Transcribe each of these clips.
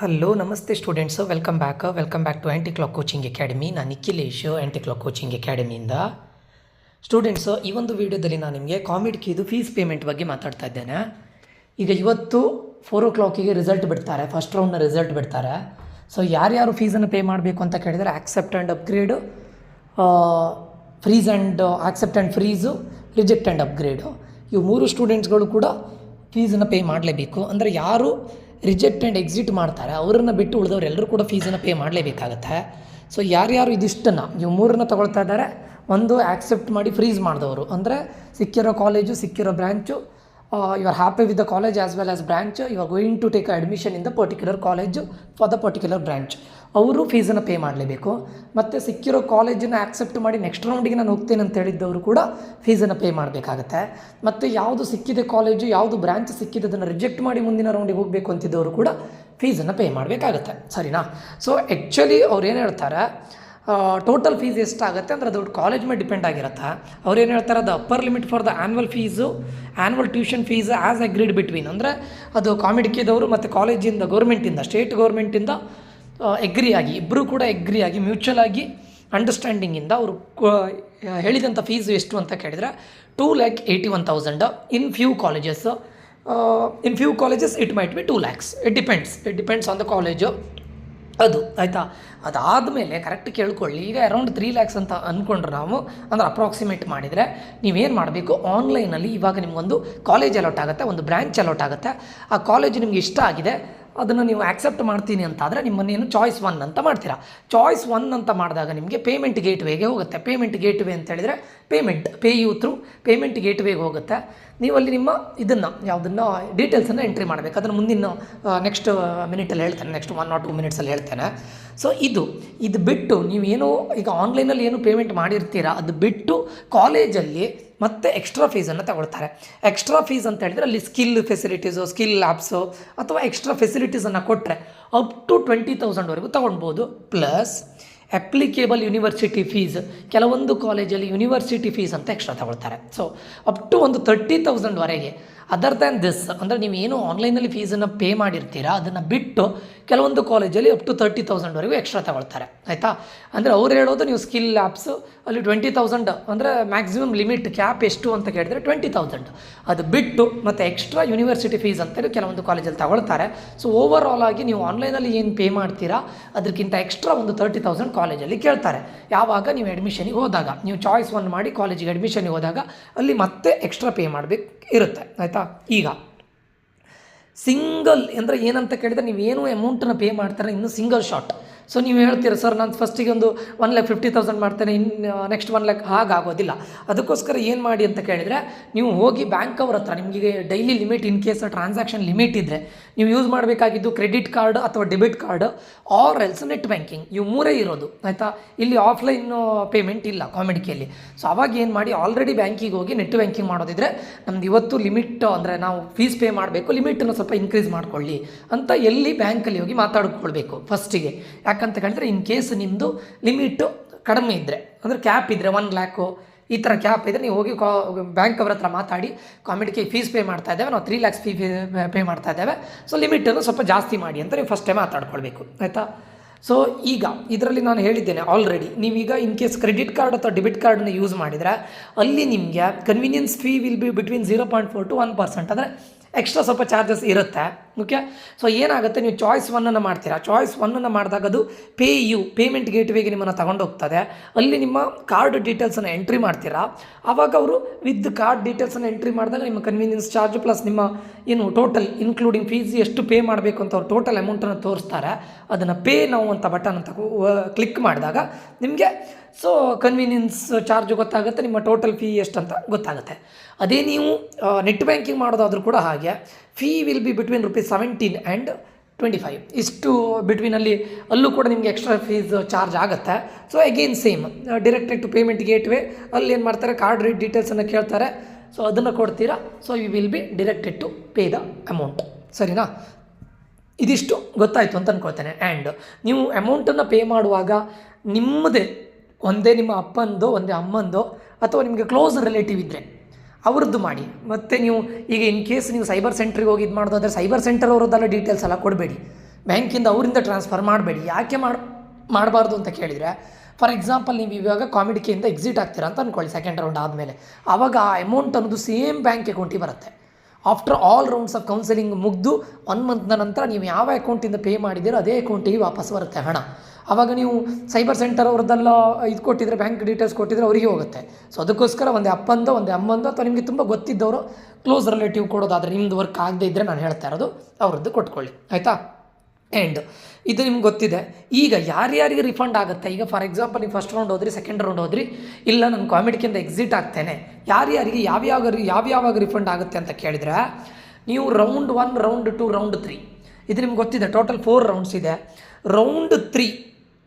Hello ನಮಸ್ತೆ students welcome back to anti clock coaching academy. ನಾನು Nikhilesh anti clock coaching ಅಕಾಡೆಮಿಯಿಂದ. Students, ಈ ಒಂದು ವಿಡಿಯೋದಲ್ಲಿ ನಾನು ನಿಮಗೆ ಕಾಮಿಡ್ಕಿದು ಫೀಸ್ ಪೇಮೆಂಟ್ ಬಗ್ಗೆ ಮಾತಾಡ್ತಾ ಇದ್ದೇನೆ. ಈಗ ಇವತ್ತು 4 o'clock ರಿಸಲ್ಟ್ ಬಿಡ್ತಾರೆ, ಫಸ್ಟ್ ರೌಂಡ್ನ ರಿಸಲ್ಟ್ ಬಿಡ್ತಾರೆ. ಸೊ ಯಾರ್ಯಾರು ಫೀಸನ್ನು ಪೇ ಮಾಡಬೇಕು ಅಂತ ಕೇಳಿದರೆ accept and upgrade, freeze and accept and freeze, reject and upgrade, ಇವು 3 ಸ್ಟೂಡೆಂಟ್ಸ್ಗಳು ಕೂಡ ಫೀಸನ್ನು ಪೇ ಮಾಡಲೇಬೇಕು. ಅಂದರೆ ಯಾರು ರಿಜೆಕ್ಟ್ ಆ್ಯಂಡ್ ಎಕ್ಸಿಟ್ ಮಾಡ್ತಾರೆ ಅವರನ್ನು ಬಿಟ್ಟು ಉಳಿದವ್ರು ಎಲ್ಲರೂ ಕೂಡ ಫೀಸನ್ನು ಪೇ ಮಾಡಲೇಬೇಕಾಗತ್ತೆ. ಸೊ ಯಾರ್ಯಾರು ಇದಿಷ್ಟನ್ನು ಇವು 3 ತೊಗೊಳ್ತಾ ಇದ್ದಾರೆ, ಒಂದು ಆಕ್ಸೆಪ್ಟ್ ಮಾಡಿ ಫ್ರೀಸ್ ಮಾಡಿದವರು, ಅಂದರೆ ಸಿಕ್ಕಿರೋ ಕಾಲೇಜು, ಸಿಕ್ಕಿರೋ branch, you are happy with the college as well as branch, you are going to take admission in the particular college for the particular branch, ಅವರು ಫೀಸನ್ನು ಪೇ ಮಾಡಲೇಬೇಕು. ಮತ್ತು ಸಿಕ್ಕಿರೋ ಕಾಲೇಜನ್ನು ಆಕ್ಸೆಪ್ಟ್ ಮಾಡಿ ನೆಕ್ಸ್ಟ್ ರೌಂಡಿಗೆ ನಾನು ಹೋಗ್ತೇನೆ ಅಂತ ಹೇಳಿದ್ದವರು ಕೂಡ ಫೀಸನ್ನು ಪೇ ಮಾಡಬೇಕಾಗತ್ತೆ. ಮತ್ತು ಯಾವುದು ಸಿಕ್ಕಿದೆ ಕಾಲೇಜು, ಯಾವುದು ಬ್ರ್ಯಾಂಚ್ ಸಿಕ್ಕಿದೆ ಅದನ್ನು ರಿಜೆಕ್ಟ್ ಮಾಡಿ ಮುಂದಿನ ರೌಂಡಿಗೆ ಹೋಗಬೇಕು ಅಂತಿದ್ದವರು ಕೂಡ ಫೀಸನ್ನು ಪೇ ಮಾಡಬೇಕಾಗತ್ತೆ. ಸರಿನಾ? ಸೊ ಆ್ಯಕ್ಚುಲಿ ಅವ್ರು ಏನು ಹೇಳ್ತಾರೆ, ಟೋಟಲ್ ಫೀಸ್ ಎಷ್ಟಾಗುತ್ತೆ ಅಂದರೆ ಅದು ಕಾಲೇಜ್ ಮೇಲೆ ಡಿಪೆಂಡ್ ಆಗಿರುತ್ತೆ. ಅವ್ರು ಏನು ಹೇಳ್ತಾರೆ, ಅದು upper limit for the annual fees, annual tuition fees as agreed between, ಅಂದರೆ ಅದು ಕಾಮಿಡಿಕಿದವರು ಮತ್ತು ಕಾಲೇಜಿಂದ ಗೌರ್ಮೆಂಟಿಂದ, ಸ್ಟೇಟ್ ಗೌರ್ಮೆಂಟಿಂದ ಎಗ್ರಿಯಾಗಿ, ಇಬ್ಬರು ಕೂಡ ಎಗ್ರಿಯಾಗಿ ಮ್ಯೂಚುವಲ್ ಆಗಿ ಅಂಡರ್ಸ್ಟ್ಯಾಂಡಿಂಗಿಂದ ಅವರು ಹೇಳಿದಂಥ ಫೀಸು ಎಷ್ಟು ಅಂತ ಕೇಳಿದರೆ 2,81,000 in few colleges. In few colleges it might be 2 lakhs. It depends on the college. ಅದು ಆಯಿತಾ. ಅದಾದಮೇಲೆ ಕರೆಕ್ಟ್ ಕೇಳ್ಕೊಳ್ಳಿ. ಈಗ ಅರೌಂಡ್ 3 lakhs ಅಂತ ಅಂದ್ಕೊಂಡ್ರೆ ನಾವು, ಅಂದರೆ ಅಪ್ರಾಕ್ಸಿಮೇಟ್ ಮಾಡಿದರೆ ನೀವೇನು ಮಾಡಬೇಕು, ಆನ್ಲೈನಲ್ಲಿ ಇವಾಗ ನಿಮಗೊಂದು ಕಾಲೇಜ್ ಅಲಾಟ್ ಆಗುತ್ತೆ, ಒಂದು ಬ್ರ್ಯಾಂಚ್ ಅಲಾಟ್ ಆಗುತ್ತೆ. ಆ ಕಾಲೇಜು ನಿಮ್ಗೆ ಇಷ್ಟ ಆಗಿದೆ, ಅದನ್ನು ನೀವು ಆಕ್ಸೆಪ್ಟ್ ಮಾಡ್ತೀನಿ ಅಂತಾದರೆ ನಿಮ್ಮನ್ನೇನು ಚಾಯ್ಸ್ 1 ಅಂತ ಮಾಡ್ತೀರಾ. ಚಾಯ್ಸ್ 1 ಅಂತ ಮಾಡಿದಾಗ ನಿಮಗೆ ಪೇಮೆಂಟ್ ಗೇಟ್ವೇಗೆ ಹೋಗುತ್ತೆ. ಪೇಮೆಂಟ್ ಗೇಟ್ವೇ ಅಂತ ಹೇಳಿದರೆ ಪೇ ಯು ಥ್ರೂ ಪೇಮೆಂಟ್ ಗೇಟ್ವೇಗೆ ಹೋಗುತ್ತೆ. ನೀವು ಅಲ್ಲಿ ನಿಮ್ಮ ಇದನ್ನು ಯಾವುದನ್ನು ಡೀಟೇಲ್ಸನ್ನು ಎಂಟ್ರಿ ಮಾಡಬೇಕು. ಅದನ್ನು ಮುಂದಿನ ನೆಕ್ಸ್ಟ್ ಮಿನಿಟಲ್ಲಿ ಹೇಳ್ತೇನೆ, ನೆಕ್ಸ್ಟ್ 1 or 2 minutes ಹೇಳ್ತೇನೆ. ಸೊ ಇದು ಬಿಟ್ಟು ನೀವೇನು ಈಗ ಆನ್ಲೈನಲ್ಲಿ ಏನು ಪೇಮೆಂಟ್ ಮಾಡಿರ್ತೀರಾ ಅದು ಬಿಟ್ಟು ಕಾಲೇಜಲ್ಲಿ ಮತ್ತೆ ಎಕ್ಸ್ಟ್ರಾ ಫೀಸನ್ನು ತಗೊಳ್ತಾರೆ. ಎಕ್ಸ್ಟ್ರಾ ಫೀಸ್ ಅಂತ ಹೇಳಿದರೆ ಅಲ್ಲಿ ಸ್ಕಿಲ್ ಫೆಸಿಲಿಟೀಸು, ಸ್ಕಿಲ್ ಲ್ಯಾಬ್ಸು ಅಥವಾ ಎಕ್ಸ್ಟ್ರಾ ಫೆಸಿಲಿಟೀಸನ್ನು ಕೊಟ್ಟರೆ ಅಪ್ ಟು 20,000ವರೆಗೂ ತೊಗೊಳ್ಬೋದು. ಪ್ಲಸ್ ಅಪ್ಲಿಕೇಬಲ್ ಯೂನಿವರ್ಸಿಟಿ ಫೀಸ್, ಕೆಲವೊಂದು ಕಾಲೇಜಲ್ಲಿ ಯೂನಿವರ್ಸಿಟಿ ಫೀಸ್ ಅಂತ ಎಕ್ಸ್ಟ್ರಾ ತಗೊಳ್ತಾರೆ. ಸೊ ಅಪ್ ಟು ಒಂದು 30,000ವರೆಗೆ. ಅದರ್ ದ್ಯಾನ್ ದಿಸ್, ಅಂದರೆ ನೀವೇನು ಆನ್ಲೈನಲ್ಲಿ ಫೀಸನ್ನು ಪೇ ಮಾಡಿರ್ತೀರಾ ಅದನ್ನು ಬಿಟ್ಟು ಕೆಲವೊಂದು ಕಾಲೇಜಲ್ಲಿ ಅಪ್ ಟು 30,000ವರೆಗೂ ಎಕ್ಸ್ಟ್ರಾ ತಗೊಳ್ತಾರೆ. ಆಯಿತಾ? ಅಂದರೆ ಅವ್ರು ಹೇಳೋದು ನೀವು ಸ್ಕಿಲ್ ಲ್ಯಾಬ್ಸು ಅಲ್ಲಿ 20,000, ಅಂದರೆ ಮ್ಯಾಕ್ಸಿಮಮ್ ಲಿಮಿಟ್ ಕ್ಯಾಪ್ ಎಷ್ಟು ಅಂತ ಕೇಳಿದರೆ 20,000. ಅದು ಬಿಟ್ಟು ಮತ್ತು ಎಕ್ಸ್ಟ್ರಾ ಯೂನಿವರ್ಸಿಟಿ ಫೀಸ್ ಅಂತೇಳಿ ಕೆಲವೊಂದು ಕಾಲೇಜಲ್ಲಿ ತಗೊಳ್ತಾರೆ. ಸೊ ಓವರ್ ಆಲ್ ಆಗಿ ನೀವು ಆನ್ಲೈನಲ್ಲಿ ಏನು ಪೇ ಮಾಡ್ತೀರಾ ಅದಕ್ಕಿಂತ ಎಕ್ಸ್ಟ್ರಾ ಒಂದು 30,000 ಕಾಲೇಜಲ್ಲಿ ಕೇಳ್ತಾರೆ. ಯಾವಾಗ ನೀವು ಅಡ್ಮಿಷನಿಗೆ ಹೋದಾಗ, ನೀವು ಚಾಯ್ಸ್ 1 ಮಾಡಿ ಕಾಲೇಜಿಗೆ ಅಡ್ಮಿಷನಿಗೆ ಹೋದಾಗ ಅಲ್ಲಿ ಮತ್ತೆ ಎಕ್ಸ್ಟ್ರಾ ಪೇ ಮಾಡಬೇಕು ಇರುತ್ತೆ. ಆಯಿತಾ? ಈಗ ಸಿಂಗಲ್ ಅಂದರೆ ಏನಂತ ಕೇಳಿದರೆ ನೀವೇನು ಅಮೌಂಟನ್ನು ಪೇ ಮಾಡ್ತಾರೆ ಇನ್ನು ಸಿಂಗಲ್ ಶಾಟ್. ಸೊ ನೀವು ಹೇಳ್ತೀರ, ಸರ್ ನಾನು ಫಸ್ಟಿಗೆ ಒಂದು 1,50,000 ಮಾಡ್ತೇನೆ, ಇನ್ನು ನೆಕ್ಸ್ಟ್ 1 lakh, ಹಾಗಾಗೋದಿಲ್ಲ. ಅದಕ್ಕೋಸ್ಕರ ಏನು ಮಾಡಿ ಅಂತ ಕೇಳಿದರೆ, ನೀವು ಹೋಗಿ ಬ್ಯಾಂಕ್ ಅವ್ರ ಹತ್ರ, ನಿಮಗೆ daily limit in case transaction limit ಇದ್ದರೆ ನೀವು ಯೂಸ್ ಮಾಡಬೇಕಾಗಿದ್ದು ಕ್ರೆಡಿಟ್ ಕಾರ್ಡ್ ಅಥವಾ debit card or else net banking, ಇವು 3 ಇರೋದು. ಆಯಿತಾ? ಇಲ್ಲಿ ಆಫ್ಲೈನ್ ಪೇಮೆಂಟ್ ಇಲ್ಲ ಕಾಮಿಡಿಕಿಯಲ್ಲಿ. ಸೊ ಅವಾಗ ಏನು ಮಾಡಿ, ಆಲ್ರೆಡಿ ಬ್ಯಾಂಕಿಗೆ ಹೋಗಿ ನೆಟ್ ಬ್ಯಾಂಕಿಂಗ್ ಮಾಡೋದಿದ್ರೆ ನಮ್ದು ಇವತ್ತು ಲಿಮಿಟ್, ಅಂದರೆ ನಾವು ಫೀಸ್ ಪೇ ಮಾಡಬೇಕು, ಲಿಮಿಟನ್ನು ಸ್ವಲ್ಪ ಇನ್ಕ್ರೀಸ್ ಮಾಡ್ಕೊಳ್ಳಿ ಅಂತ ಎಲ್ಲಿ ಬ್ಯಾಂಕಲ್ಲಿ ಹೋಗಿ ಮಾತಾಡ್ಕೊಳ್ಬೇಕು ಫಸ್ಟಿಗೆ. ಯಾಕಂತ ಹೇಳಿದ್ರೆ ಇನ್ ಕೇಸ್ ನಿಮ್ಮದು ಲಿಮಿಟು ಕಡಿಮೆ ಇದ್ದರೆ, ಅಂದರೆ ಕ್ಯಾಪ್ ಇದ್ದರೆ 1 lakh ಈ ಥರ ಕ್ಯಾಪ್ ಇದ್ದರೆ ನೀವು ಹೋಗಿ ಬ್ಯಾಂಕ್ ಅವ್ರ ಹತ್ರ ಮಾತಾಡಿ, ಕಾಮಿಡಿಗೆ ಫೀಸ್ ಪೇ ಮಾಡ್ತಾ ಇದ್ದೇವೆ, ನಾವು 3 lakhs ಪೇ ಮಾಡ್ತಾ ಇದ್ದೇವೆ, ಸೊ ಲಿಮಿಟನ್ನು ಸ್ವಲ್ಪ ಜಾಸ್ತಿ ಮಾಡಿ ಅಂತ ನೀವು ಫಸ್ಟೇ ಮಾತಾಡ್ಕೊಳ್ಬೇಕು. ಆಯಿತಾ? ಸೊ ಈಗ ಇದರಲ್ಲಿ ನಾನು ಹೇಳಿದ್ದೇನೆ ಆಲ್ರೆಡಿ, ನೀವೀಗ ಇನ್ ಕೇಸ್ ಕ್ರೆಡಿಟ್ ಕಾರ್ಡ್ ಅಥವಾ ಡೆಬಿಟ್ ಕಾರ್ಡನ್ನ ಯೂಸ್ ಮಾಡಿದರೆ ಅಲ್ಲಿ ನಿಮಗೆ convenience fee will be between 0.4 to 1%, ಅಂದರೆ ಎಕ್ಸ್ಟ್ರಾ ಸ್ವಲ್ಪ ಚಾರ್ಜಸ್ ಇರುತ್ತೆ. ಓಕೆ? ಸೊ ಏನಾಗುತ್ತೆ, ನೀವು ಚಾಯ್ಸ್ 1 ಮಾಡ್ತೀರಾ. ಚಾಯ್ಸ್ 1 ಮಾಡಿದಾಗ ಅದು ಪೇಮೆಂಟ್ ಗೇಟ್ವೇಗೆ ನಿಮ್ಮನ್ನು ತಗೊಂಡು ಹೋಗ್ತದೆ. ಅಲ್ಲಿ ನಿಮ್ಮ ಕಾರ್ಡ್ ಡೀಟೇಲ್ಸನ್ನು ಎಂಟ್ರಿ ಮಾಡ್ತೀರಾ. ಆವಾಗ ಅವರು ವಿತ್ ಕಾರ್ಡ್ ಡೀಟೇಲ್ಸನ್ನು ಎಂಟ್ರಿ ಮಾಡಿದಾಗ ನಿಮ್ಮ ಕನ್ವೀನಿಯನ್ಸ್ ಚಾರ್ಜ್ ಪ್ಲಸ್ ನಿಮ್ಮ ಏನು ಟೋಟಲ್ ಇನ್ಕ್ಲೂಡಿಂಗ್ ಫೀಸ್ ಎಷ್ಟು ಪೇ ಮಾಡಬೇಕು ಅಂತ ಅವ್ರು ಟೋಟಲ್ ಅಮೌಂಟನ್ನು ತೋರಿಸ್ತಾರೆ. ಅದನ್ನು ಪೇ ನಾವು ಅಂತ ಬಟನ್ ಅಂತ ಕ್ಲಿಕ್ ಮಾಡಿದಾಗ ನಿಮಗೆ ಸೊ ಕನ್ವೀನಿಯನ್ಸ್ ಚಾರ್ಜ್ ಗೊತ್ತಾಗುತ್ತೆ, ನಿಮ್ಮ ಟೋಟಲ್ ಫೀ ಎಷ್ಟಂತ ಗೊತ್ತಾಗುತ್ತೆ. ಅದೇ ನೀವು ನೆಟ್ ಬ್ಯಾಂಕಿಂಗ್ ಮಾಡೋದಾದರೂ ಕೂಡ ಹಾಗೆ fee will be between ₹17 and 25 ಇಷ್ಟು ಬಿಟ್ವೀನಲ್ಲಿ, ಅಲ್ಲೂ ಕೂಡ ನಿಮಗೆ ಎಕ್ಸ್ಟ್ರಾ ಫೀಸ್ ಚಾರ್ಜ್ ಆಗುತ್ತೆ. So again same directed to payment gateway, ಅಲ್ಲಿ ಏನು ಮಾಡ್ತಾರೆ, ಕಾರ್ಡ್ ಡೀಟೇಲ್ಸನ್ನು ಕೇಳ್ತಾರೆ. ಸೊ ಅದನ್ನು ಕೊಡ್ತೀರಾ. So you will be directed to pay the amount. ಸರಿನಾ? ಇದಿಷ್ಟು ಗೊತ್ತಾಯಿತು ಅಂತ ಅಂದ್ಕೊಳ್ತೇನೆ. ಆ್ಯಂಡ್ ನೀವು ಅಮೌಂಟನ್ನು ಪೇ ಮಾಡುವಾಗ ನಿಮ್ಮದೇ ಒಂದೇ ನಿಮ್ಮ ಅಪ್ಪಂದೋ ಒಂದೇ ಅಮ್ಮಂದೋ ಅಥವಾ ನಿಮಗೆ ಕ್ಲೋಸ್ ರಿಲೇಟಿವ್ ಇದ್ದರೆ ಅವ್ರದ್ದು ಮಾಡಿ. ಮತ್ತು ನೀವು ಈಗ ಇನ್ ಕೇಸ್ ನೀವು ಸೈಬರ್ ಸೆಂಟ್ರಿಗೆ ಹೋಗಿ ಇದು ಮಾಡೋದಾದರೆ ಸೈಬರ್ ಸೆಂಟರ್ ಅವ್ರದ್ದೆಲ್ಲ ಡೀಟೇಲ್ಸ್ ಎಲ್ಲ ಕೊಡಬೇಡಿ. ಬ್ಯಾಂಕಿಂದ ಅವರಿಂದ ಟ್ರಾನ್ಸ್ಫರ್ ಮಾಡಬೇಡಿ. ಯಾಕೆ ಮಾಡಬಾರ್ದು ಅಂತ ಕೇಳಿದರೆ, ಫಾರ್ ಎಕ್ಸಾಂಪಲ್ ನೀವು ಇವಾಗ ಕಾಮಿಡಿಕೆಯಿಂದ ಎಕ್ಸಿಟ್ ಆಗ್ತೀರಾ ಅಂತ ಅಂದ್ಕೊಳ್ಳಿ ಸೆಕೆಂಡ್ ರೌಂಡ್ ಆದಮೇಲೆ. ಆವಾಗ ಆ ಅಮೌಂಟ್ ಅನ್ನೋದು ಸೇಮ್ ಬ್ಯಾಂಕ್ ಅಕೌಂಟಿಗೆ ಬರುತ್ತೆ. After all rounds of counselling ಮುಗಿದು 1 ಮಂತ್ನ ನಂತರ ನೀವು ಯಾವ ಅಕೌಂಟಿಂದ ಪೇ ಮಾಡಿದ್ದೀರೋ ಅದೇ ಅಕೌಂಟಿಗೆ ವಾಪಸ್ ಬರುತ್ತೆ ಹಣ. ಆವಾಗ ನೀವು ಸೈಬರ್ ಸೆಂಟರ್ ಅವ್ರದ್ದೆಲ್ಲ ಇದು ಕೊಟ್ಟಿದ್ರೆ, ಬ್ಯಾಂಕ್ ಡೀಟೇಲ್ಸ್ ಕೊಟ್ಟಿದ್ರೆ ಅವರಿಗೆ ಹೋಗುತ್ತೆ. ಸೊ ಅದಕ್ಕೋಸ್ಕರ ಒಂದು ಅಪ್ಪಂದೋ ಒಂದು ಅಮ್ಮಂದೋ ಅಥವಾ ನಿಮಗೆ ತುಂಬ ಗೊತ್ತಿದ್ದವರು ಕ್ಲೋಸ್ ರಿಲೇಟಿವ್ ಕೊಡೋದಾದರೆ, ನಿಮ್ಮದು ವರ್ಕ್ ಆಗದೇ ಇದ್ದರೆ ನಾನು ಹೇಳ್ತಾ ಇರೋದು ಅವರದ್ದು ಕೊಟ್ಕೊಳ್ಳಿ, ಆಯಿತಾ. ಆ್ಯಂಡ್ ಇದು ನಿಮ್ಗೆ ಗೊತ್ತಿದೆ. ಈಗ ಯಾರ್ಯಾರಿಗೆ ರಿಫಂಡ್ ಆಗುತ್ತೆ, ಈಗ ಫಾರ್ ಎಕ್ಸಾಂಪಲ್ ನೀವು ಫಸ್ಟ್ ರೌಂಡ್ ಹೋದ್ರಿ, ಸೆಕೆಂಡ್ ರೌಂಡ್ ಹೋದ್ರಿ, ಇಲ್ಲ ನಾನು ಕಾಮಿಡಿಕಿಂದ ಎಕ್ಸಿಟ್ ಆಗ್ತೇನೆ, ಯಾರ್ಯಾರಿಗೆ ಯಾವ್ಯಾವಾಗ ರಿಫಂಡ್ ಆಗುತ್ತೆ ಅಂತ ಕೇಳಿದರೆ, ನೀವು ರೌಂಡ್ 1, ರೌಂಡ್ 2, ರೌಂಡ್ 3 ಇದು ನಿಮ್ಗೆ ಗೊತ್ತಿದೆ. ಟೋಟಲ್ 4 ರೌಂಡ್ಸ್ ಇದೆ. ರೌಂಡ್ 3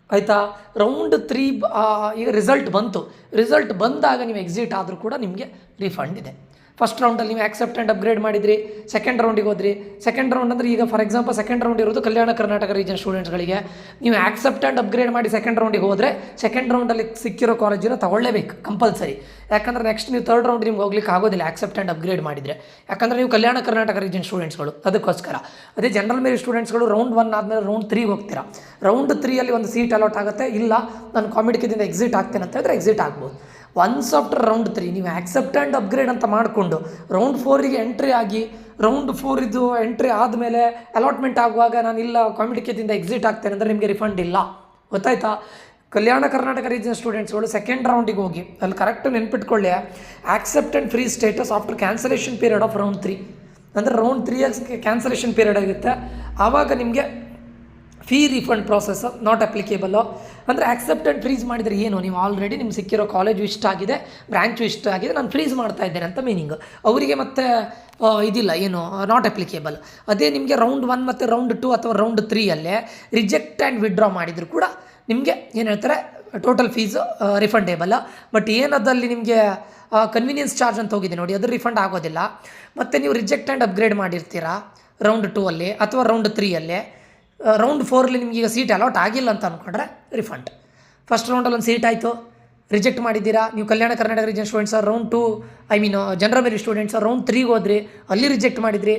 ಆಯಿತಾ, ರೌಂಡ್ 3 ಈಗ ರಿಸಲ್ಟ್ ಬಂದಾಗ ನೀವು ಎಕ್ಸಿಟ್ ಆದರೂ ಕೂಡ ನಿಮಗೆ ರಿಫಂಡ್ ಇದೆ. ಫಸ್ಟ್ ರೌಂಡಲ್ಲಿ ನೀವು ಆಕ್ಸೆಪ್ಟ್ ಆ್ಯಂಡ್ ಅಪ್ಗ್ರೇಡ್ ಮಾಡಿದ್ರಿ, ಸೆಕೆಂಡ್ ರೌಂಡಿಗೆ ಹೋದ್ರಿ. ಸೆಕೆಂಡ್ ರೌಂಡ್ ಅಂದರೆ ಈಗ ಫಾರ್ ಎಕ್ಸಾಂಪಲ್ ಸೆಕೆಂಡ್ ರೌಂಡ್ ಇರೋದು ಕಲ್ಯಾಣ ಕರ್ನಾಟಕ ರೀಜನ್ ಸ್ಟೂಡೆಂಟ್ಸ್ಗಳಿಗೆ. ನೀವು ಆಕ್ಸೆಪ್ಟ್ ಆ್ಯಂಡ್ ಅಪ್ಗ್ರೇಡ್ ಮಾಡಿ ಸೆಕೆಂಡ್ ರೌಂಡಿಗೆ ಹೋದರೆ ಸೆಕೆಂಡ್ ರೌಂಡಲ್ಲಿ ಸಿಕ್ಕಿರೋ ಕಾಲೇಜಿನ ತಗೊಳ್ಳೇಬೇಕು ಕಂಪಲ್ಸರಿ. ಯಾಕಂದರೆ ನೆಕ್ಸ್ಟ್ ನೀವು ಥರ್ಡ್ ರೌಂಡ್ ನಿಮ್ಗೆ ಹೋಗ್ಲಿಕ್ಕೆ ಆಗೋದಿಲ್ಲ ಆಕ್ಸೆಪ್ಟ್ ಆ್ಯಂಡ್ ಅಪ್ಗ್ರೇಡ್ ಮಾಡಿದರೆ, ಯಾಕಂದರೆ ನೀವು ಕಲ್ಯಾಣ ಕರ್ನಾಟಕ ರೀಜನ್ ಸ್ಟೂಡೆಂಟ್ಸ್ಗಳು. ಅದಕ್ಕೋಸ್ಕರ ಅದೇ ಜನರಲ್ ಮೇರಿಟ್ ಸ್ಟೂಡೆಂಟ್ಸ್ಗಳು ರೌಂಡ್ 1 ಆದಮೇಲೆ ರೌಂಡ್ 3 ಹೋಗ್ತೀರಾ. ರೌಂಡ್ 3 ಒಂದು ಸೀಟ್ ಅಲಾಟ್ ಆಗುತ್ತೆ. ಇಲ್ಲ ನಾನು ಕಾಮಿಡಿಕಿದಿಂದ ಎಕ್ಸಿಟ್ ಆಗ್ತೇನೆ ಅಂತ ಹೇಳಿದ್ರೆ ಎಕ್ಸಿಟ್ ಆಗ್ಬೋದು. ಒನ್ಸ್ ಆಫ್ಟರ್ ರೌಂಡ್ 3 ನೀವು ಆಕ್ಸೆಪ್ಟ್ ಆ್ಯಂಡ್ ಅಪ್ಗ್ರೇಡ್ ಅಂತ ಮಾಡಿಕೊಂಡು ರೌಂಡ್ 4ಗೆ ಎಂಟ್ರಿ ಆಗಿ, ರೌಂಡ್ 4 ಎಂಟ್ರಿ ಆದಮೇಲೆ ಅಲಾಟ್ಮೆಂಟ್ ಆಗುವಾಗ ನಾನು ಇಲ್ಲ ಕಾಮಿಡಿಕೆದಿಂದ ಎಕ್ಸಿಟ್ ಆಗ್ತೇನೆ ಅಂದರೆ ನಿಮಗೆ ರಿಫಂಡ್ ಇಲ್ಲ, ಗೊತ್ತಾಯ್ತಾ. ಕಲ್ಯಾಣ ಕರ್ನಾಟಕ ರೀಜನ್ ಸ್ಟೂಡೆಂಟ್ಸ್ಗಳು ಸೆಕೆಂಡ್ ರೌಂಡಿಗೆ ಹೋಗಿ ಅಲ್ಲಿ ಕರೆಕ್ಟ್ ನೆನ್ಪಿಟ್ಕೊಳ್ಳಿ, accept and free status after cancellation period of round 3 ಅಂದರೆ ರೌಂಡ್ 3 ಕ್ಯಾನ್ಸಲೇಷನ್ ಪೀರಿಯಡ್ ಆಗುತ್ತೆ. ಆವಾಗ ನಿಮಗೆ ಫೀ ರಿಫಂಡ್ ಪ್ರಾಸೆಸ್ ನಾಟ್ ಅಪ್ಲಿಕೇಬಲ್ಲು. ಅಂದರೆ ಆಕ್ಸೆಪ್ಟ್ ಆ್ಯಂಡ್ ಫ್ರೀಸ್ ಮಾಡಿದರೆ ಏನು, ನೀವು ಆಲ್ರೆಡಿ ನಿಮ್ಗೆ ಸಿಕ್ಕಿರೋ ಕಾಲೇಜು ಇಷ್ಟ ಆಗಿದೆ, ಬ್ರ್ಯಾಂಚು ಇಷ್ಟ ಆಗಿದೆ, ನಾನು ಫ್ರೀಸ್ ಮಾಡ್ತಾ ಇದ್ದೇನೆ ಅಂತ ಮೀನಿಂಗ್. ಅವರಿಗೆ ಮತ್ತೆ ಇದಿಲ್ಲ ಏನು, ನಾಟ್ ಅಪ್ಲಿಕೇಬಲ್. ಅದೇ ನಿಮಗೆ ರೌಂಡ್ 1 ಮತ್ತು ರೌಂಡ್ 2 ಅಥವಾ ರೌಂಡ್ 3ಯಲ್ಲೇ ರಿಜೆಕ್ಟ್ ಆ್ಯಂಡ್ ವಿಡ್ರಾ ಮಾಡಿದರೂ ಕೂಡ ನಿಮಗೆ ಏನು ಹೇಳ್ತಾರೆ ಟೋಟಲ್ ಫೀಸು ರಿಫಂಡೇಬಲ್. ಬಟ್ ಏನದಲ್ಲಿ ನಿಮಗೆ ಕನ್ವೀನಿಯನ್ಸ್ ಚಾರ್ಜ್ ಅಂತ ಹೋಗಿದೆ ನೋಡಿ, ಅದು ರಿಫಂಡ್ ಆಗೋದಿಲ್ಲ. ಮತ್ತು ನೀವು ರಿಜೆಕ್ಟ್ ಆ್ಯಂಡ್ ಅಪ್ಗ್ರೇಡ್ ಮಾಡಿರ್ತೀರಾ ರೌಂಡ್ 2 ಅಥವಾ ರೌಂಡ್ 3 ರೌಂಡ್ 4 ನಿಮ್ಗೆ ಈಗ ಸೀಟ್ ಅಲಾಟ್ ಆಗಿಲ್ಲ ಅಂತ ಅಂದ್ಕೊಂಡ್ರೆ ರಿಫಂಡ್. ಫಸ್ಟ್ ರೌಂಡಲ್ಲಿ ಒಂದು ಸೀಟ್ ಆಯಿತು, ರಿಜೆಕ್ಟ್ ಮಾಡಿದ್ದೀರಾ ನೀವು Kalyana Karnataka region students. Round 2 general merit students round 3ಗೆ ಹೋದ್ರಿ, ಅಲ್ಲಿ ರಿಜೆಕ್ಟ್ ಮಾಡಿದ್ರಿ.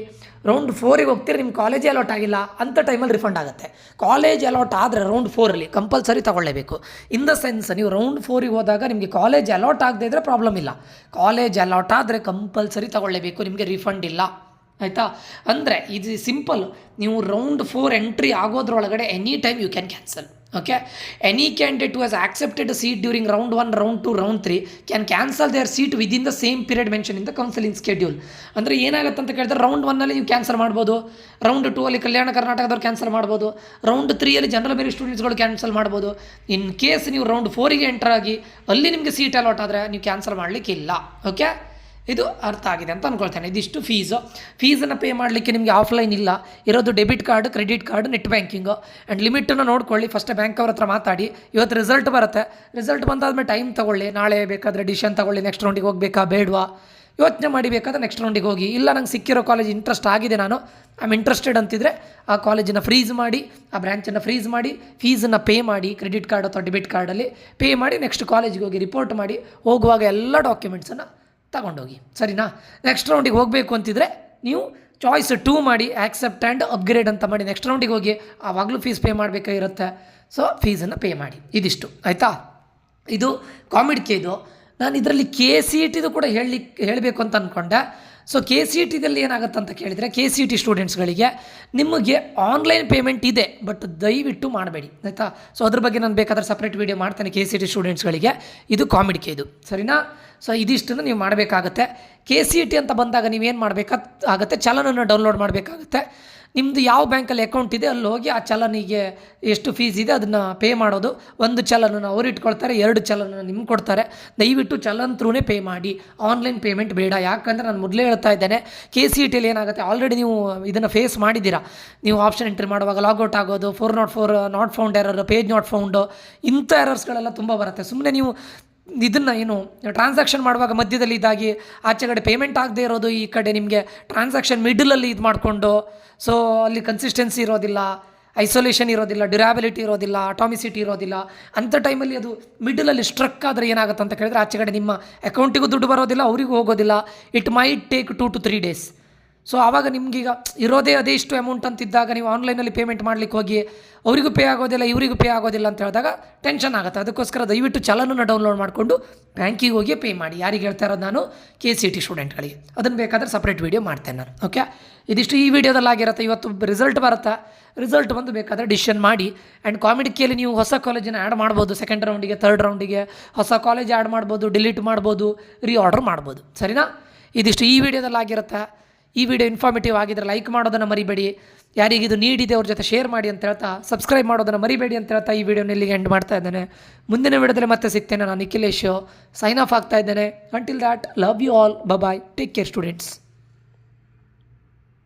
ರೌಂಡ್ 4ಗೆ ಹೋಗ್ತೀರಿ, ನಿಮ್ಮ ಕಾಲೇಜೇ ಅಲಾಟ್ ಆಗಿಲ್ಲ ಅಂತ ಟೈಮಲ್ಲಿ ರಿಫಂಡ್ ಆಗುತ್ತೆ. ಕಾಲೇಜ್ ಅಲಾಟ್ ಆದರೆ ರೌಂಡ್ 4 ಕಂಪಲ್ಸರಿ ತಗೊಳ್ಳೇಬೇಕು. ಇನ್ ದ ಸೆನ್ಸ್ ನೀವು ರೌಂಡ್ 4ಗೆ ಹೋದಾಗ ನಿಮಗೆ ಕಾಲೇಜ್ ಅಲಾಟ್ ಆಗದೇ ಇದ್ದರೆ ಪ್ರಾಬ್ಲಮ್ ಇಲ್ಲ, ಕಾಲೇಜ್ ಅಲಾಟ್ ಆದರೆ ಕಂಪಲ್ಸರಿ ತಗೊಳ್ಳೇಬೇಕು, ನಿಮಗೆ ರಿಫಂಡ್ ಇಲ್ಲ, ಆಯಿತಾ. ಅಂದರೆ ಇದು ಸಿಂಪಲ್, ನೀವು ರೌಂಡ್ 4 ಎಂಟ್ರಿ ಆಗೋದ್ರೊಳಗಡೆ any time you can cancel. Okay, any candidate who has accepted a seat during round 1, round 2, round 3 can cancel their seat within the same period mention in the counselling schedule. ಅಂದರೆ ಏನಾಗುತ್ತೆ ಅಂತ ಕೇಳಿದ್ರೆ round 1 ನೀವು cancel ಮಾಡ್ಬೋದು, round 2 ಕಲ್ಯಾಣ ಕರ್ನಾಟಕದವ್ರು cancel ಮಾಡ್ಬೋದು, round 3 general ಮೇರಿಟ್ ಸ್ಟೂಡೆಂಟ್ಸ್ಗಳು cancel ಮಾಡ್ಬೋದು. In case ನೀವು round 4ಗೆ enter ಆಗಿ ಅಲ್ಲಿ ನಿಮಗೆ ಸೀಟ್ ಅಲಾಟ್ ಆದರೆ ನೀವು ಕ್ಯಾನ್ಸಲ್ ಮಾಡಲಿಕ್ಕಿಲ್ಲ. ಓಕೆ, ಇದು ಅರ್ಥ ಆಗಿದೆ ಅಂತ ಅಂದ್ಕೊಳ್ತೇನೆ. ಇದಿಷ್ಟು ಫೀಸನ್ನು ಪೇ ಮಾಡಲಿಕ್ಕೆ ನಿಮಗೆ ಆಫ್ಲೈನ್ ಇಲ್ಲ, ಇರೋದು debit card, credit card, net banking. And ಲಿಮಿಟನ್ನು ನೋಡ್ಕೊಳ್ಳಿ, ಫಸ್ಟ್ ಬ್ಯಾಂಕ್ ಅವ್ರ ಹತ್ರ ಮಾತಾಡಿ. ಇವತ್ತು ರಿಸಲ್ಟ್ ಬರುತ್ತೆ, ರಿಸಲ್ಟ್ ಬಂದಾದ್ಮೇಲೆ ಟೈಮ್ ತೊಗೊಳ್ಳಿ, ನಾಳೆ ಬೇಕಾದರೆ ಡಿಸಿಷನ್ ತೊಗೊಳ್ಳಿ, ನೆಕ್ಸ್ಟ್ ರೌಂಡಿಗೆ ಹೋಗಬೇಕಾ ಬೇಡವಾ ಯೋಚನೆ ಮಾಡಿ, ಬೇಕಾದ್ರೆ ನೆಕ್ಸ್ಟ್ ರೌಂಡಿಗೆ ಹೋಗಿ. ಇಲ್ಲ ನಂಗೆ ಸಿಕ್ಕಿರೋ ಕಾಲೇಜ್ ಇಂಟ್ರೆಸ್ಟ್ ಆಗಿದೆ, ನಾನು ಐ ಆಮ್ ಇಂಟ್ರೆಸ್ಟೆಡ್ ಅಂತಿದ್ರೆ ಆ ಕಾಲೇಜನ್ನು ಫ್ರೀಸ್ ಮಾಡಿ, ಆ ಬ್ರ್ಯಾಂಚನ್ನು ಫ್ರೀಸ್ ಮಾಡಿ, ಫೀಸನ್ನು ಪೇ ಮಾಡಿ, ಕ್ರೆಡಿಟ್ ಕಾರ್ಡ್ ಅಥವಾ ಡೆಬಿಟ್ ಕಾರ್ಡಲ್ಲಿ ಪೇ ಮಾಡಿ ನೆಕ್ಸ್ಟ್ ಕಾಲೇಜಿಗೆ ಹೋಗಿ ರಿಪೋರ್ಟ್ ಮಾಡಿ, ಹೋಗುವಾಗ ಎಲ್ಲ ಡಾಕ್ಯುಮೆಂಟ್ಸನ್ನು ತಗೊಂಡೋಗಿ, ಸರಿನಾ. ನೆಕ್ಸ್ಟ್ ರೌಂಡಿಗೆ ಹೋಗಬೇಕು ಅಂತಿದ್ರೆ ನೀವು ಚಾಯ್ಸ್ 2 ಮಾಡಿ, ಆಕ್ಸೆಪ್ಟ್ ಆ್ಯಂಡ್ ಅಪ್ಗ್ರೇಡ್ ಅಂತ ಮಾಡಿ ನೆಕ್ಸ್ಟ್ ರೌಂಡಿಗೆ ಹೋಗಿ, ಆವಾಗಲೂ ಫೀಸ್ ಪೇ ಮಾಡಬೇಕಾಗಿರುತ್ತೆ. ಸೊ ಫೀಸನ್ನು ಪೇ ಮಾಡಿ. ಇದಿಷ್ಟು ಆಯಿತಾ. ಇದು ಕಾಮಿಡ್ಕೆ. ನಾನು ಇದರಲ್ಲಿ KCET ಕೂಡ ಹೇಳಬೇಕು ಅಂತ ಅಂದ್ಕೊಂಡೆ. ಸೊ KCETದಲ್ಲಿ ಏನಾಗುತ್ತೆ ಅಂತ ಕೇಳಿದರೆ, KCET ಸ್ಟೂಡೆಂಟ್ಸ್ಗಳಿಗೆ ನಿಮಗೆ ಆನ್ಲೈನ್ ಪೇಮೆಂಟ್ ಇದೆ, ಬಟ್ ದಯವಿಟ್ಟು ಮಾಡಬೇಡಿ, ಆಯಿತಾ. ಸೊ ಅದ್ರ ಬಗ್ಗೆ ನಾನು ಬೇಕಾದ್ರೆ ಸಪ್ರೇಟ್ ವೀಡಿಯೋ ಮಾಡ್ತೇನೆ KCET ಸ್ಟೂಡೆಂಟ್ಸ್ಗಳಿಗೆ. ಇದು ಕಾಮಿಡ್ಕೆ, ಸರಿನಾ. ಸೊ ಇದಿಷ್ಟನ್ನು ನೀವು ಮಾಡಬೇಕಾಗತ್ತೆ. KCET ಅಂತ ಬಂದಾಗ ನೀವೇನು ಮಾಡಬೇಕಾಗುತ್ತೆ, ಚಲನನ್ನು ಡೌನ್ಲೋಡ್ ಮಾಡಬೇಕಾಗುತ್ತೆ. ನಿಮ್ಮದು ಯಾವ ಬ್ಯಾಂಕಲ್ಲಿ ಅಕೌಂಟ್ ಇದೆ ಅಲ್ಲಿ ಹೋಗಿ ಆ ಚಲನಿಗೆ ಎಷ್ಟು ಫೀಸ್ ಇದೆ ಅದನ್ನು ಪೇ ಮಾಡೋದು. ಒಂದು ಚಲನನ್ನು ಅವ್ರು ಇಟ್ಕೊಳ್ತಾರೆ, 2 ಚಲನ ನಿಮ್ಗೆ ಕೊಡ್ತಾರೆ. ದಯವಿಟ್ಟು ಚಲನ್ ಥ್ರೂನೇ ಪೇ ಮಾಡಿ, ಆನ್ಲೈನ್ ಪೇಮೆಂಟ್ ಬೇಡ. ಯಾಕಂದರೆ ನಾನು ಮೊದಲೇ ಹೇಳ್ತಾ ಇದ್ದೇನೆ, KCETಯಲ್ಲಿ ಏನಾಗುತ್ತೆ, ಆಲ್ರೆಡಿ ನೀವು ಇದನ್ನು ಫೇಸ್ ಮಾಡಿದ್ದೀರಾ. ನೀವು ಆಪ್ಷನ್ ಎಂಟ್ರಿ ಮಾಡುವಾಗ ಲಾಗೌಟ್ ಆಗೋದು, 404 not found error, page not found, ಇಂಥ ಎರರ್ಸ್ಗಳೆಲ್ಲ ತುಂಬ ಬರುತ್ತೆ. ಸುಮ್ಮನೆ ನೀವು ಇದನ್ನು ಏನು ಟ್ರಾನ್ಸಾಕ್ಷನ್ ಮಾಡುವಾಗ ಮಧ್ಯದಲ್ಲಿ ಇದಾಗಿ ಆಚೆಗಡೆ ಪೇಮೆಂಟ್ ಆಗದೆ ಇರೋದು, ಈ ಕಡೆ ನಿಮಗೆ ಟ್ರಾನ್ಸಾಕ್ಷನ್ ಮಿಡಲಲ್ಲಿ ಇದು ಮಾಡಿಕೊಂಡು, ಸೊ ಅಲ್ಲಿ ಕನ್ಸಿಸ್ಟೆನ್ಸಿ ಇರೋದಿಲ್ಲ, ಐಸೋಲೇಷನ್ ಇರೋದಿಲ್ಲ, ಡ್ಯೂರಾಬಿಲಿಟಿ ಇರೋದಿಲ್ಲ, ಅಟಾಮಿಸಿಟಿ ಇರೋದಿಲ್ಲ. ಅಂಥ ಟೈಮಲ್ಲಿ ಅದು ಮಿಡಲಲ್ಲಿ ಸ್ಟ್ರಕ್ ಆದರೆ ಏನಾಗುತ್ತೆ ಅಂತ ಕೇಳಿದ್ರೆ, ಆಚೆಗಡೆ ನಿಮ್ಮ ಅಕೌಂಟಿಗೂ ದುಡ್ಡು ಬರೋದಿಲ್ಲ, ಅವರಿಗೂ ಹೋಗೋದಿಲ್ಲ. It might take 2 to 3 days. So ಆವಾಗ ನಿಮಗೀಗ ಇರೋದೇ ಅದೇ ಇಷ್ಟು ಅಮೌಂಟ್ ಅಂತಿದ್ದಾಗ ನೀವು ಆನ್ಲೈನಲ್ಲಿ ಪೇಮೆಂಟ್ ಮಾಡ್ಲಿಕ್ಕೆ ಹೋಗಿ ಅವರಿಗೂ ಪೇ ಆಗೋದಿಲ್ಲ ಇವರಿಗೂ ಪೇ ಆಗೋದಿಲ್ಲ ಅಂತ ಹೇಳಿದಾಗ ಟೆನ್ಷನ್ ಆಗುತ್ತೆ. ಅದಕ್ಕೋಸ್ಕರ ದಯವಿಟ್ಟು ಚಲನನ್ನು ಡೌನ್ಲೋಡ್ ಮಾಡಿಕೊಂಡು ಬ್ಯಾಂಕಿಗೆ ಹೋಗಿ ಪೇ ಮಾಡಿ. ಯಾರಿಗೆ ಹೇಳ್ತಾ ಇರೋದು ನಾನು KCET ಸ್ಟೂಡೆಂಟ್ಗಳಿಗೆ. ಅದನ್ನು ಬೇಕಾದರೆ ಸಪ್ರೇಟ್ ವೀಡಿಯೋ ಮಾಡ್ತೇನೆ ನಾನು. ಓಕೆ, ಇದಿಷ್ಟು ಈ ವಿಡಿಯೋದಲ್ಲಿ ಆಗಿರುತ್ತೆ. ಇವತ್ತು ರಿಸಲ್ಟ್ ಬರುತ್ತೆ, ರಿಸಲ್ಟ್ ಬಂದು ಬೇಕಾದರೆ ಡಿಸಿಷನ್ ಮಾಡಿ. ಆ್ಯಂಡ್ ಕಾಮಿಡಿಕಿಯಲ್ಲಿ ನೀವು ಹೊಸ ಕಾಲೇಜನ್ನು ಆ್ಯಡ್ ಮಾಡ್ಬೋದು. ಸೆಕೆಂಡ್ ರೌಂಡಿಗೆ, ಥರ್ಡ್ ರೌಂಡಿಗೆ ಹೊಸ ಕಾಲೇಜ್ ಆ್ಯಡ್ ಮಾಡ್ಬೋದು, ಡಿಲೀಟ್ ಮಾಡ್ಬೋದು, ರೀಆರ್ಡರ್ ಮಾಡ್ಬೋದು. ಸರಿನಾ? ಇದಿಷ್ಟು ಈ ವಿಡಿಯೋದಲ್ಲಿ ಆಗಿರುತ್ತೆ. ಈ ವಿಡಿಯೋ ಇನ್ಫಾರ್ಮೇಟಿವ್ ಆಗಿದ್ದರೆ ಲೈಕ್ ಮಾಡೋದನ್ನು ಮರಿಬೇಡಿ. ಯಾರಿಗಿದು ನೀಡಿದೆ ಅವ್ರ ಜೊತೆ ಶೇರ್ ಮಾಡಿ ಅಂತ ಹೇಳ್ತಾ, ಸಬ್ಸ್ಕ್ರೈಬ್ ಮಾಡೋದನ್ನು ಮರಿಬೇಡಿ ಅಂತ ಹೇಳ್ತಾ ಈ ವಿಡಿಯೋನ ಇಲ್ಲಿಗೆ ಎಂಡ್ ಮಾಡ್ತಾ ಇದ್ದೇನೆ. ಮುಂದಿನ ವಿಡಿಯೋದಲ್ಲಿ ಮತ್ತೆ ಸಿಗ್ತೇನೆ. ನಾನು ನಿಖಿಲೇಶ್ ಸೈನ್ ಆಫ್ ಆಗ್ತಾ ಇದ್ದೇನೆ. Until that, love you all, bye, take care students.